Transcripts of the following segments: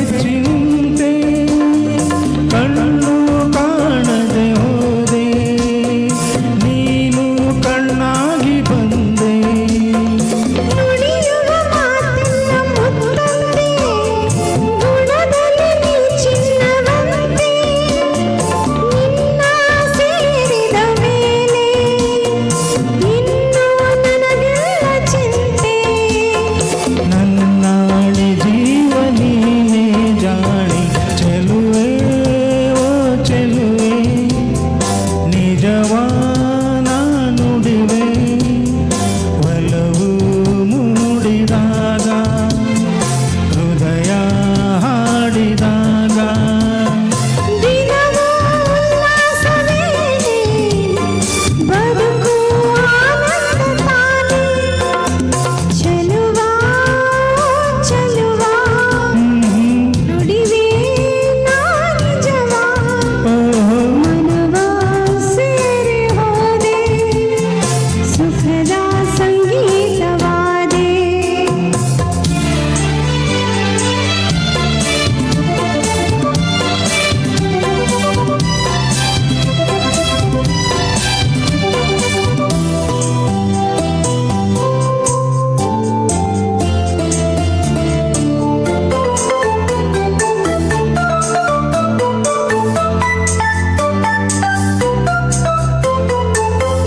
ಮೆಚ್ಚಿ ನಿಂತೆ ಕಣ್ಣು ಕಾಣದೆ ಹೋದೆ ನೀನು ಕಣ್ಣಾಗಿ ಬಂದೆ ನುಡಿಯುವ ಮಾತೆಲ್ಲ ಮುತ್ತಂತೆ ಗುಣದಲ್ಲಿ ನೀ ಚಿನ್ನವಂತೆ ನಿನ್ನ ಸೇರಿದ ಮೇಲೆ ಇನ್ನು ನನಗೆಲ್ಲ ಚಿಂತೆ ನನ್ನಾಳೆ ಜೀವ ನೀನೇ ಜಾಣಿ ಚೆಲುವೆ ಓ ಚೆಲುವೆ ನಿಜವಾ ನಾ ನುಡಿವೆ ಒಲವು ಮೂಡಿದಾಗ ಹೃದಯ ಹಾಡಿದಾಗ ದಿನವೂ ಉಲ್ಲಾಸವೇನೆ ಬದುಕು ಆನಂದ ತಾನೆ ಚೆಲುವಾ ಚೆಲುವಾ ನುಡಿವೆ ನಾ ನಿಜವಾ ಮನವ ಸೇರಿ ಹೋದೆ ಸುಖದ ಸಂಗೀತವಾದೆ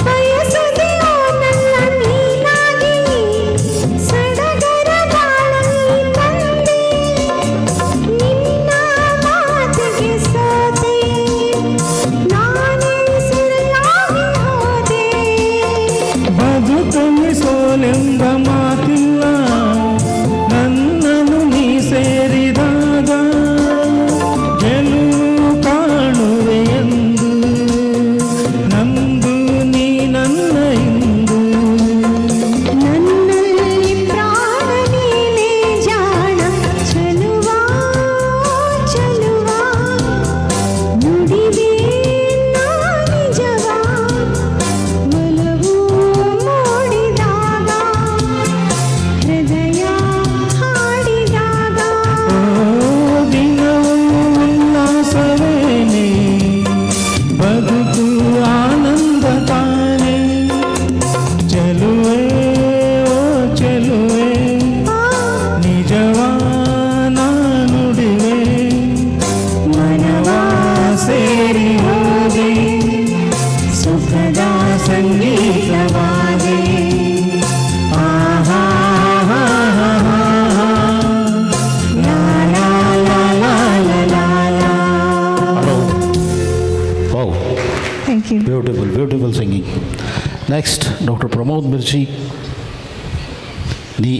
ಬಯಸದೆಯೋ ನನ್ನ ನೀನಾಗಿ ಸಡಗರ ಬಾಳಲ್ಲಿ ತಂದೆ ನಿನ್ನ ಮಾತಿಗೆ ಸೋತೆ ನಾನೇ ಸುಳ್ಳಾಗಿ ಹೋದೆ ಬದುಕಲ್ಲಿ ಸೋಲೆಂಬ ಮಾತಿಲ್ಲ ನನ್ನನ್ನು ನೀ ಸೇರಿದಾಗ ಗೆಲುವು ಕಾಣುವೆ ಎಂದು ನಂದು ನೀ ನನ್ನ ಇಂದು ನನ್ನಲ್ಲಿ ಪ್ರಾಣ ನೀನೇ ಜಾಣ ಚೆಲುವಾ ಚೆಲುವಾ ನುಡಿವೆ ನಾ ನಿಜವಾ ಒಲವು ಮೂಡಿದಾಗ ಹೃದಯ ಹಾಡಿದಾಗ ಓ ದಿನವೂ ಉಲ್ಲಾಸವೇನೆ ಬದುಕು ಆನಂದ ತಾನೆ ಚೆಲುವೆ ಓ ಚೆಲುವೆ ನಿಜವಾ ನಾ ನುಡಿವೆ ಮನವ ಸೇರಿ ಹೋದೆ ಸುಖದ ಸಂಗೀತವಾದೆ ಆಹಾ ಲಾ ಲಾ ಲಾ ಲಾ ಲಾ ಲಾ ಲಾ. Wow, thank you beautiful, beautiful singing. Next, Dr. Pramod Mirchi. Ni